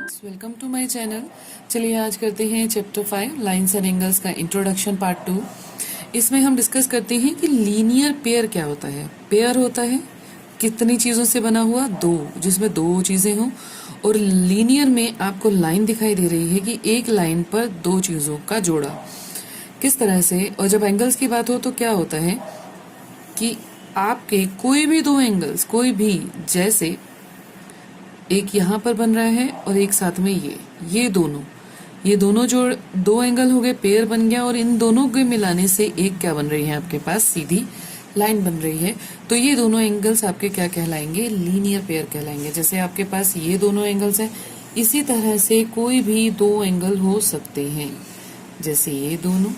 Friends, welcome to my channel. चलिए आज करते हैं चैप्टर 5 लाइंस एंड एंगल्स का इंट्रोडक्शन पार्ट 2। इसमें हम डिस्कस करते हैं कि लीनियर पेयर क्या होता है। पेयर होता है कितनी चीज़ों से बना हुआ, दो, जिसमें दो चीज़ें हों। और लीनियर में आपको लाइन दिखाई दे रही है कि एक लाइन पर दो चीज़ों का जोड़ा किस तरह से। और जब एंगल्स की बात हो तो क्या होता है कि आपके कोई भी दो एंगल्स, कोई भी, जैसे एक यहाँ पर बन रहा है और एक साथ में ये दोनों जो दो एंगल हो गए, पेयर बन गया। और इन दोनों के मिलाने से एक क्या बन रही है, आपके पास सीधी लाइन बन रही है। तो ये दोनों एंगल्स आपके क्या कहलाएंगे, लीनियर पेयर कहलाएंगे। जैसे आपके पास ये दोनों एंगल्स हैं, इसी तरह से कोई भी दो एंगल हो सकते हैं। जैसे ये दोनों,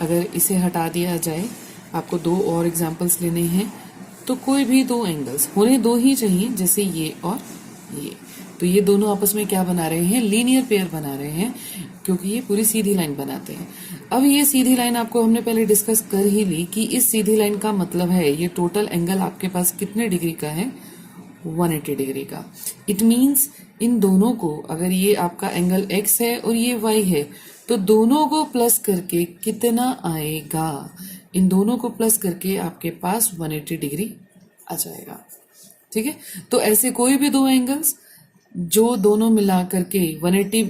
अगर इसे हटा दिया जाए, आपको दो और एग्जाम्पल्स लेने हैं, तो कोई भी दो एंगल्स होने दो ही चाहिए, जैसे ये और ये। तो ये दोनों आपस में क्या बना रहे हैं, लीनियर पेयर बना रहे हैं, क्योंकि ये पूरी सीधी लाइन बनाते हैं। अब ये सीधी लाइन आपको हमने पहले डिस्कस कर ही ली कि इस सीधी लाइन का मतलब है ये टोटल एंगल आपके पास कितने डिग्री का है, 180 डिग्री का। इट मीन्स इन दोनों को, अगर ये आपका एंगल x है और ये y है, तो दोनों को प्लस करके कितना आएगा, इन दोनों को प्लस करके आपके पास 180 डिग्री आ जाएगा। ठीक है, तो ऐसे कोई भी दो एंगल्स जो दोनों मिला करके 180,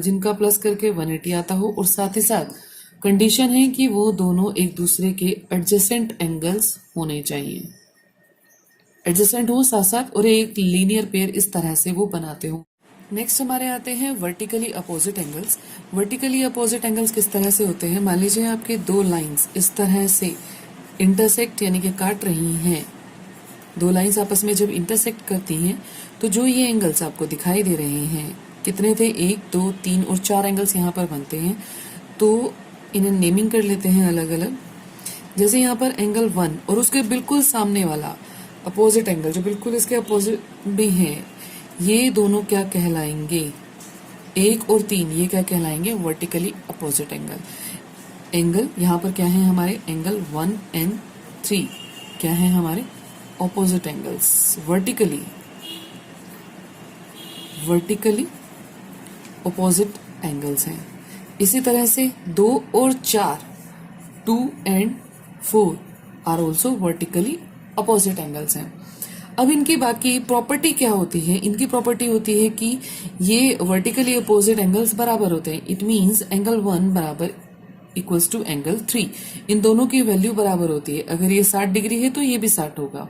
जिनका प्लस करके 180 आता हो, और साथ ही साथ कंडीशन है कि वो दोनों एक दूसरे के एडजेसेंट एंगल्स होने चाहिए, एडजेसेंट हो साथ साथ, और एक लीनियर पेयर इस तरह से वो बनाते हो। नेक्स्ट हमारे आते हैं vertically opposite angles. Vertically opposite angles किस तरह से होते हैं, मान लीजिए आपके दो लाइंस इस तरह से इंटरसेक्ट यानी कि काट रही हैं। दो लाइंस आपस में जब इंटरसेक्ट करती हैं, तो जो ये एंगल्स आपको दिखाई दे रहे हैं, कितने थे, 1 2 3 और 4 एंगल्स यहाँ पर बनते हैं। तो इन्हें नेमिंग कर लेते हैं अलग अलग। जैसे यहाँ पर एंगल 1 और उसके बिल्कुल सामने वाला अपोजिट एंगल जो बिल्कुल इसके अपोजिट भी है, ये दोनों क्या कहलाएंगे, 1 और 3, ये क्या कहलाएंगे, वर्टिकली अपोजिट एंगल। एंगल यहाँ पर क्या है हमारे, एंगल 1 एंड 3 क्या है हमारे, opposite angles, vertically opposite angles हैं। इसी तरह से 2 और 4, 2 and 4 are also vertically opposite angles हैं। अब इनकी बाकी प्रॉपर्टी क्या होती है, इनकी प्रॉपर्टी होती है कि ये वर्टिकली अपोजिट एंगल्स बराबर होते हैं। इट मीन्स एंगल 1 बराबर इक्वल्स टू एंगल 3, इन दोनों की वैल्यू बराबर होती है। अगर ये 60 डिग्री है तो ये भी 60 होगा,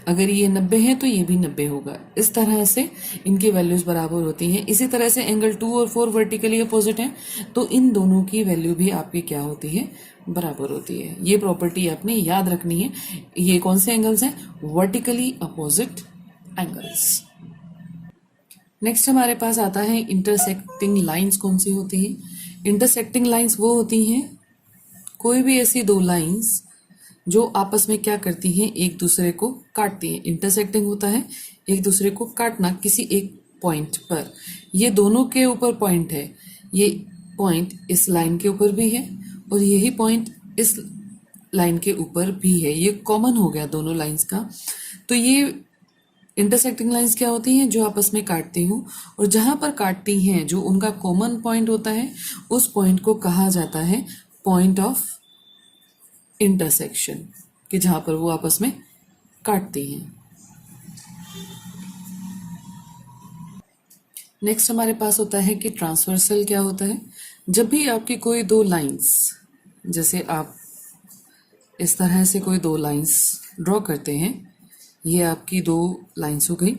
अगर ये 90 है तो ये भी 90 होगा। इस तरह से इनकी वैल्यूज बराबर होती हैं। इसी तरह से एंगल 2 और 4 वर्टिकली अपोजिट हैं, तो इन दोनों की वैल्यू भी आपकी क्या होती है, बराबर होती है। ये प्रॉपर्टी आपने याद रखनी है। ये कौन से एंगल्स हैं, वर्टिकली अपोजिट एंगल्स। नेक्स्ट हमारे पास आता है इंटरसेक्टिंग लाइंस कौन सी होती हैं। इंटरसेक्टिंग लाइंस वो होती हैं, कोई भी ऐसी दो लाइंस जो आपस में क्या करती हैं, एक दूसरे को काटती हैं। इंटरसेक्टिंग होता है एक दूसरे को काटना किसी एक पॉइंट पर। ये दोनों के ऊपर पॉइंट है, ये पॉइंट इस लाइन के ऊपर भी है और यही पॉइंट इस लाइन के ऊपर भी है। ये कॉमन हो गया दोनों लाइंस का। तो ये इंटरसेक्टिंग लाइंस क्या होती हैं, जो आपस में काटती हूँ, और जहां पर काटती हैं जो उनका कॉमन पॉइंट होता है, उस पॉइंट को कहा जाता है पॉइंट ऑफ इंटरसेक्शन, कि जहां पर वो आपस में काटती हैं। नेक्स्ट हमारे पास होता है कि ट्रांसवर्सल क्या होता है। जब भी आपकी कोई दो लाइंस, जैसे आप इस तरह से कोई दो लाइंस ड्रॉ करते हैं, ये आपकी दो लाइंस हो गई,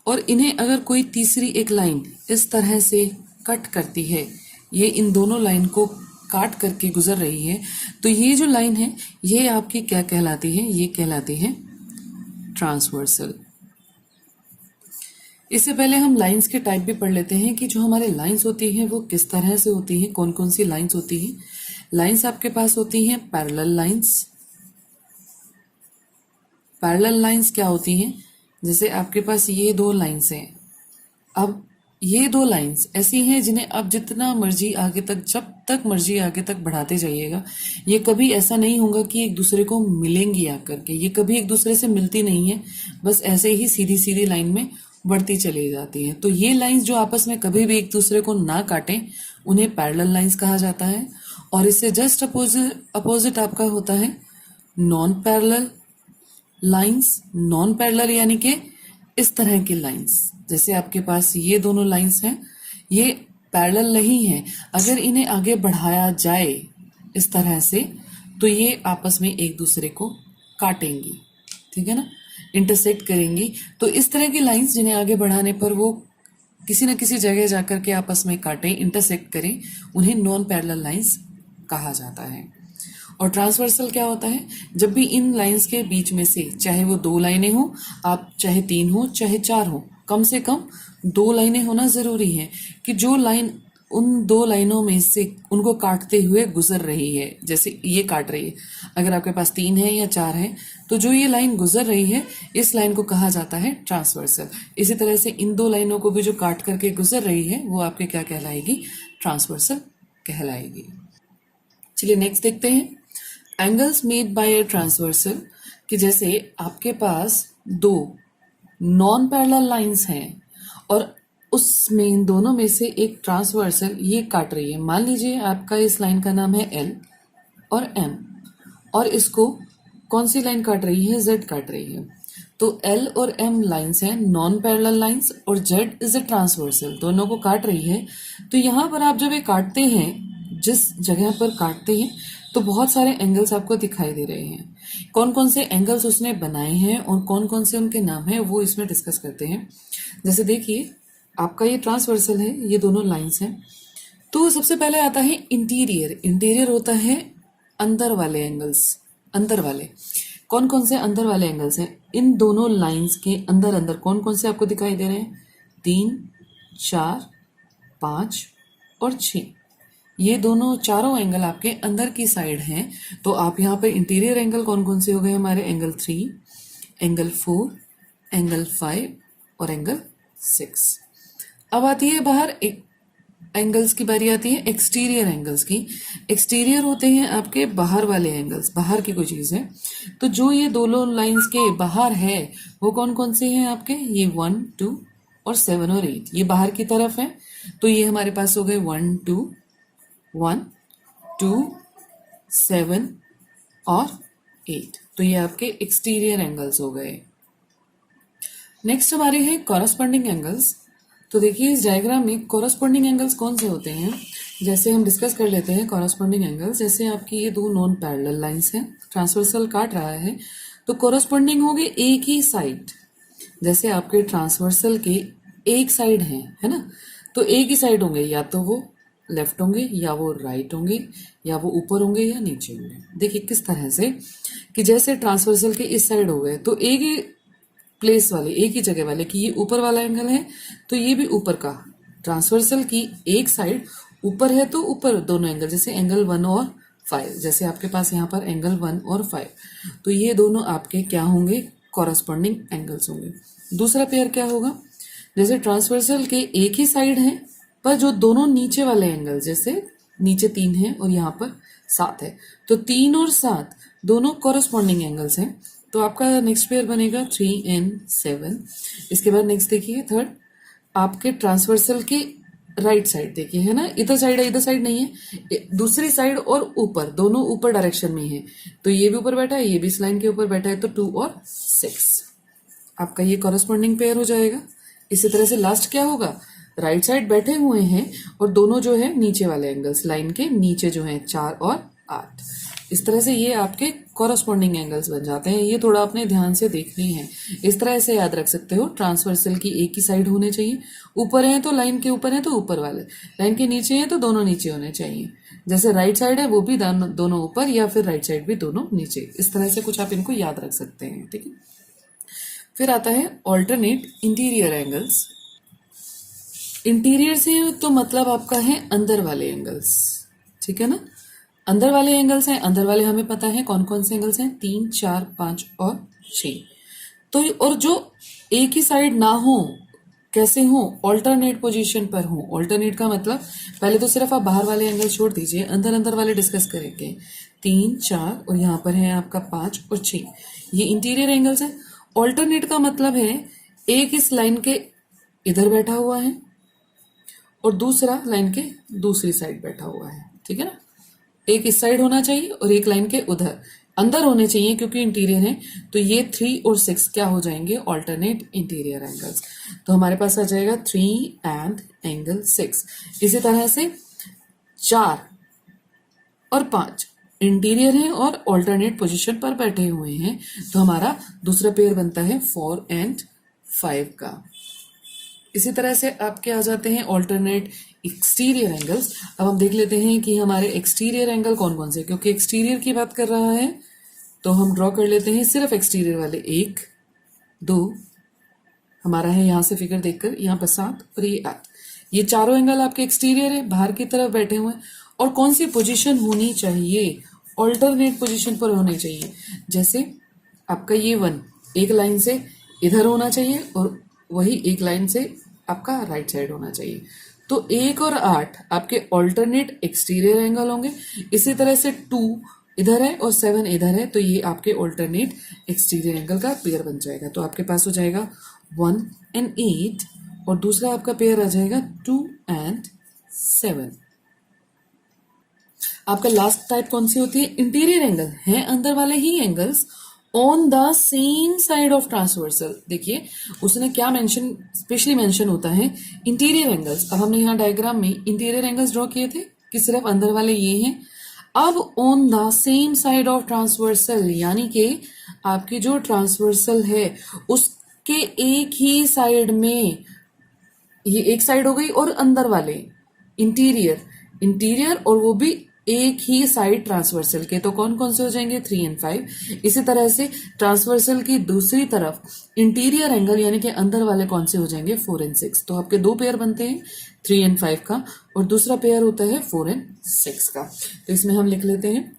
और इन्हें अगर कोई तीसरी एक लाइन इस तरह से कट करती है, ये इन दोनों लाइन को काट करके गुजर रही है, तो ये जो लाइन है ये आपकी क्या कहलाती है, ये कहलाती है ट्रांसवर्सल। इससे पहले हम लाइंस के टाइप भी पढ़ लेते हैं कि जो हमारे लाइंस होती हैं वो किस तरह से होती हैं, कौन कौन सी लाइंस होती हैं। लाइंस आपके पास होती हैं पैरेलल लाइंस। पैरेलल लाइंस क्या होती हैं, जैसे आपके पास ये दो लाइंस हैं, अब ये दो लाइंस ऐसी हैं जिन्हें आप जितना मर्जी आगे तक, जब तक मर्जी आगे तक बढ़ाते जाइएगा, ये कभी ऐसा नहीं होगा कि एक दूसरे को मिलेंगी आकर के, ये कभी एक दूसरे से मिलती नहीं है, बस ऐसे ही सीधी सीधी लाइन में बढ़ती चली जाती हैं। तो ये लाइंस जो आपस में कभी भी एक दूसरे को ना काटें, उन्हें पैरेलल लाइंस कहा जाता है। और इससे जस्ट अपोजिट आपका होता है non parallel lines. Non parallel यानी कि इस तरह की लाइंस, जैसे आपके पास ये दोनों लाइंस हैं, ये पैरेलल नहीं है। अगर इन्हें आगे बढ़ाया जाए इस तरह से, तो ये आपस में एक दूसरे को काटेंगी, ठीक है ना, इंटरसेक्ट करेंगी। तो इस तरह की लाइंस जिन्हें आगे बढ़ाने पर वो किसी न किसी जगह जाकर के आपस में काटें, इंटरसेक्ट करें, उन्हें नॉन पैरेलल लाइंस कहा जाता है। और ट्रांसवर्सल क्या होता है? जब भी इन लाइंस के बीच में से, चाहे वो 2 लाइनें हो, आप चाहे 3 हो चाहे 4 हो, कम से कम 2 लाइनें होना जरूरी है कि जो लाइन उन 2 लाइनों में से उनको काटते हुए गुजर रही है, जैसे ये काट रही है, अगर आपके पास 3 है या 4 है, तो जो ये लाइन गुजर रही है, इस लाइन को कहा जाता है ट्रांसवर्सल। इसी तरह से इन 2 लाइनों को भी जो काट करके गुजर रही है, वो आपके क्या कहलाएगी? ट्रांसवर्सल कहलाएगी। चलिए नेक्स्ट देखते हैं, angles made by a transversal. कि जैसे आपके पास 2 नॉन पैरेलल लाइंस हैं और उसमें इन दोनों में से एक ट्रांसवर्सल ये काट रही है। मान लीजिए आपका इस लाइन का नाम है L और M, और इसको कौन सी लाइन काट रही है? Z काट रही है। तो L और M लाइंस हैं नॉन पैरेलल लाइंस, और Z इज अ ट्रांसवर्सल, दोनों को काट रही है। तो यहाँ पर आप जब ये काटते हैं, जिस जगह पर काटते हैं, तो बहुत सारे एंगल्स आपको दिखाई दे रहे हैं। कौन कौन से एंगल्स उसने बनाए हैं और कौन कौन से उनके नाम हैं, वो इसमें डिस्कस करते हैं। जैसे देखिए, आपका ये ट्रांसवर्सल है, ये दोनों लाइंस हैं। तो सबसे पहले आता है इंटीरियर। इंटीरियर होता है अंदर वाले एंगल्स। अंदर वाले कौन कौन से अंदर वाले एंगल्स हैं? इन दोनों लाइंस के अंदर अंदर कौन कौन से आपको दिखाई दे रहे हैं? 3, 4, 5 और 6। ये दोनों चारों एंगल आपके अंदर की साइड हैं। तो आप यहाँ पर इंटीरियर एंगल कौन कौन से हो गए हमारे? एंगल 3, एंगल 4, एंगल 5 और एंगल 6। अब आती है बाहर एक एंगल्स की बारी आती है एक्सटीरियर एंगल्स की। एक्सटीरियर होते हैं आपके बाहर वाले एंगल्स, बाहर की कोई चीज है। तो जो ये दोनों लाइंस के बाहर है, वो कौन कौन से हैं आपके? ये 1, 2 और 7 और 8, ये बाहर की तरफ है। तो ये हमारे पास हो गए 1, 2, 7 और 8। तो ये आपके एक्सटीरियर एंगल्स हो गए। नेक्स्ट हमारे हैं कॉरस्पॉन्डिंग एंगल्स। तो देखिए इस डायग्राम में कॉरस्पॉन्डिंग एंगल्स कौन से होते हैं, जैसे हम डिस्कस कर लेते हैं कॉरस्पॉन्डिंग एंगल्स। जैसे आपकी ये 2 नॉन पैरेलल लाइंस हैं, ट्रांसवर्सल काट रहा है, तो कॉरस्पॉन्डिंग होगी एक ही साइड। जैसे आपके ट्रांसवर्सल के एक साइड है ना, तो एक ही साइड होंगे, या तो वो लेफ्ट होंगे, या वो राइट होंगे, या वो ऊपर होंगे या नीचे होंगे। देखिए किस तरह से, कि जैसे ट्रांसवर्सल के इस साइड हो गए, तो एक ही प्लेस वाले, एक ही जगह वाले, कि ये ऊपर वाला एंगल है तो ये भी ऊपर का। ट्रांसवर्सल की एक साइड ऊपर है तो ऊपर दोनों एंगल, जैसे एंगल 1 और 5, जैसे आपके पास यहाँ पर एंगल 1 और 5, तो ये दोनों आपके क्या होंगे? कॉरस्पॉन्डिंग एंगल्स होंगे। दूसरा पेयर क्या होगा? जैसे ट्रांसवर्सल के एक ही साइड है, पर जो दोनों नीचे वाले एंगल, जैसे नीचे 3 है और यहाँ पर 7 है, तो 3 और 7 दोनों कॉरस्पॉन्डिंग एंगल्स हैं। तो आपका नेक्स्ट पेयर बनेगा 3 and 7। इसके बाद नेक्स्ट देखिए थर्ड, आपके ट्रांसवर्सल के राइट साइड देखिए, है ना, इधर साइड है, इधर साइड नहीं है, दूसरी साइड और ऊपर, दोनों ऊपर डायरेक्शन में है। तो ये भी ऊपर बैठा है, ये भी इस लाइन के ऊपर बैठा है, तो 2 और 6 आपका ये कॉरस्पॉन्डिंग पेयर हो जाएगा। इसी तरह से लास्ट क्या होगा? राइट साइड बैठे हुए हैं और दोनों जो है नीचे वाले एंगल्स, लाइन के नीचे जो है 4 और 8। इस तरह से ये आपके कॉरस्पॉन्डिंग एंगल्स बन जाते हैं। ये थोड़ा अपने ध्यान से देखनी है। इस तरह से याद रख सकते हो, ट्रांसवर्सल की एक ही साइड होने चाहिए, ऊपर है तो लाइन के ऊपर है तो ऊपर वाले, लाइन के नीचे है तो दोनों नीचे होने चाहिए। जैसे राइट साइड है वो भी दोनों ऊपर, या फिर राइट साइड भी दोनों नीचे। इस तरह से कुछ आप इनको याद रख सकते हैं, ठीक है। फिर आता है ऑल्टरनेट इंटीरियर एंगल्स। इंटीरियर से तो मतलब आपका है अंदर वाले एंगल्स, ठीक है ना। अंदर वाले एंगल्स हैं, अंदर वाले हमें पता है कौन कौन से एंगल्स हैं, 3, 4, 5 और 6। तो और जो एक ही साइड ना हो, कैसे हो? ऑल्टरनेट पोजीशन पर हो। ऑल्टरनेट का मतलब, पहले तो सिर्फ आप बाहर वाले एंगल छोड़ दीजिए, अंदर अंदर वाले डिस्कस करेंगे। 3, 4 और यहाँ पर है आपका 5 और 6, ये इंटीरियर एंगल्स है। ऑल्टरनेट का मतलब है एक इस लाइन के इधर बैठा हुआ है और दूसरा लाइन के दूसरी साइड बैठा हुआ है, ठीक है ना। एक इस साइड होना चाहिए और एक लाइन के उधर अंदर होने चाहिए क्योंकि इंटीरियर है। तो ये 3 और 6 क्या हो जाएंगे, ऑल्टरनेट इंटीरियर एंगल्स। तो हमारे पास आ जाएगा 3 एंड एंगल 6। इसी तरह से 4 और 5 इंटीरियर है और ऑल्टरनेट पोजीशन पर बैठे हुए हैं, तो हमारा दूसरा पेयर बनता है 4 एंड 5 का। इसी तरह से आपके आ जाते हैं ऑल्टरनेट एक्सटीरियर एंगल्स। अब हम देख लेते हैं कि हमारे एक्सटीरियर एंगल कौन कौन से, क्योंकि एक्सटीरियर की बात कर रहा है तो हम ड्रॉ कर लेते हैं सिर्फ एक्सटीरियर वाले। 1 2 हमारा है यहाँ से फिगर देखकर, यहाँ पर 7 और ये 8। ये चारों एंगल आपके एक्सटीरियर है, बाहर की तरफ बैठे हुए हैं। और कौन सी पोजीशन होनी चाहिए, ऑल्टरनेट पोजीशन पर होनी चाहिए। जैसे आपका ये 1 एक लाइन से इधर होना चाहिए और वही एक लाइन से आपका राइट साइड होना चाहिए। तो 1 और 8 आपके ऑल्टरनेट एक्सटीरियर एंगल होंगे। इसी तरह से 2 इधर है और 7 इधर है, तो ये आपके ऑल्टरनेट एक्सटीरियर एंगल का पेयर बन जाएगा। तो आपके पास हो जाएगा 1 एंड 8 और दूसरा आपका पेयर आ जाएगा 2 एंड 7। आपका लास्ट टाइप कौन सी होती है, इंटीरियर एंगल है, अंदर वाले ही angles on the same side of transversal. देखिए उसने क्या मेंशन, स्पेशली मेंशन होता है इंटीरियर एंगल्स। अब हमने यहाँ डायग्राम में इंटीरियर एंगल्स ड्रॉ किए थे कि सिर्फ अंदर वाले ये हैं। अब on the same side of transversal, यानी कि आपकी जो ट्रांसवर्सल है उसके एक ही साइड में, ये एक साइड हो गई, और अंदर वाले इंटीरियर और वो भी एक ही साइड ट्रांसवर्सल के, तो कौन कौन से हो जाएंगे, 3 एंड 5। इसी तरह से ट्रांसवर्सल की दूसरी तरफ इंटीरियर एंगल यानी कि अंदर वाले कौन से हो जाएंगे, 4 एंड 6। तो आपके दो पेयर बनते हैं 3 एंड 5 का और दूसरा पेयर होता है 4 एंड 6 का। तो इसमें हम लिख लेते हैं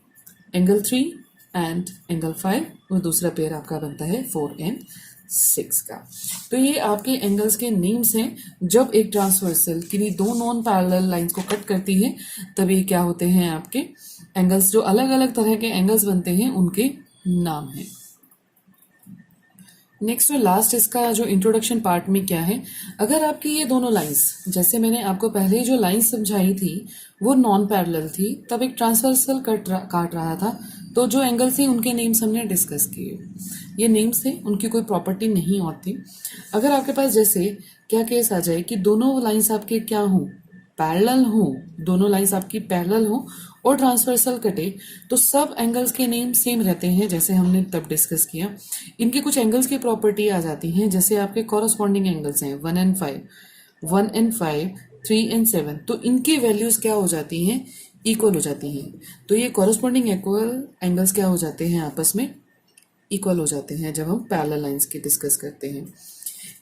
एंगल 3 एंड एंगल 5 और दूसरा पेयर आपका बनता है 4 एंड 6 का। तो ये आपके एंगल्स के नेम्स हैं। जब एक ट्रांसवर्सल किन्हीं दो नॉन पैरेलल लाइंस को कट करती है तब ये क्या होते हैं, आपके एंगल्स जो अलग अलग तरह के एंगल्स बनते हैं उनके नाम हैं। नेक्स्ट और लास्ट इसका जो इंट्रोडक्शन पार्ट में क्या है, अगर आपकी ये दोनों लाइंस, जैसे मैंने आपको पहले जो लाइंस समझाई थी वो नॉन पैरेलल थी, तब एक ट्रांसवर्सल काट रहा था, तो जो एंगल्स थे उनके नेम्स हमने डिस्कस किए। ये नेम्स थे, उनकी कोई प्रॉपर्टी नहीं और थी। अगर आपके पास जैसे क्या केस आ जाए कि दोनों लाइंस आपके क्या हों, पैरेलल हो, दोनों लाइंस आपकी पैरेलल हो और ट्रांसवर्सल कटे, तो सब एंगल्स के नेम सेम रहते हैं, जैसे हमने तब डिस्कस किया। इनके कुछ एंगल्स की प्रॉपर्टी आ जाती हैं, जैसे आपके कॉरस्पॉन्डिंग एंगल्स हैं 1 एंड 5, 3 एंड 7, तो इनकी वैल्यूज क्या हो जाती हैं, इक्वल हो जाती हैं। तो ये कॉरस्पॉन्डिंग इक्वल एंगल्स क्या हो जाते हैं, आपस में इक्वल हो जाते हैं जब हम पैरेलल लाइंस की डिस्कस करते हैं।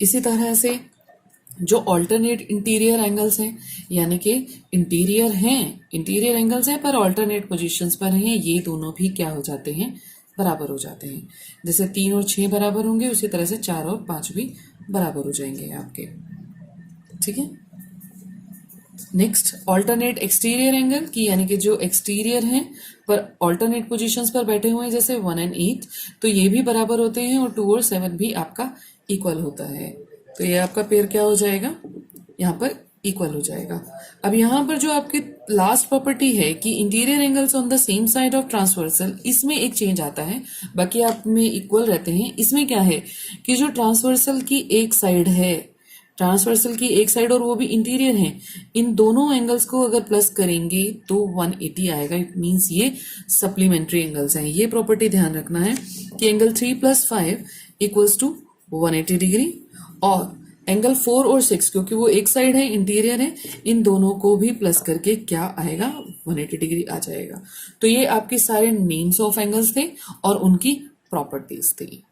इसी तरह से जो ऑल्टरनेट इंटीरियर एंगल्स हैं, यानी कि इंटीरियर एंगल्स हैं पर ऑल्टरनेट पोजीशंस पर हैं, ये दोनों भी क्या हो जाते हैं, बराबर हो जाते हैं। जैसे 3 और 6 बराबर होंगे, उसी तरह से 4 और 5 भी बराबर हो जाएंगे आपके, ठीक है। नेक्स्ट ऑल्टरनेट एक्सटीरियर एंगल की, यानी कि जो एक्सटीरियर हैं पर ऑल्टरनेट पोजीशंस पर बैठे हुए हैं, जैसे 1 एंड 8, तो ये भी बराबर होते हैं और 2 और 7 भी आपका इक्वल होता है। तो ये आपका पेयर क्या हो जाएगा, यहाँ पर इक्वल हो जाएगा। अब यहाँ पर जो आपकी लास्ट प्रॉपर्टी है कि interior angles on the same side of transversal, इसमें एक चेंज आता है, बाकी आप में इक्वल रहते हैं। इसमें क्या है कि जो ट्रांसवर्सल की एक साइड है, ट्रांसवर्सल की एक साइड और वो भी इंटीरियर है, इन दोनों एंगल्स को अगर प्लस करेंगे तो 180 आएगा। इट मींस ये सप्लीमेंट्री एंगल्स हैं। ये प्रॉपर्टी ध्यान रखना है कि एंगल 3 + 5 इक्वल्स टू 180 डिग्री, और एंगल 4 और 6 क्योंकि वो एक साइड है, इंटीरियर है, इन दोनों को भी प्लस करके क्या आएगा, 180 डिग्री आ जाएगा। तो ये आपके सारे नेम्स ऑफ एंगल्स थे और उनकी प्रॉपर्टीज थी।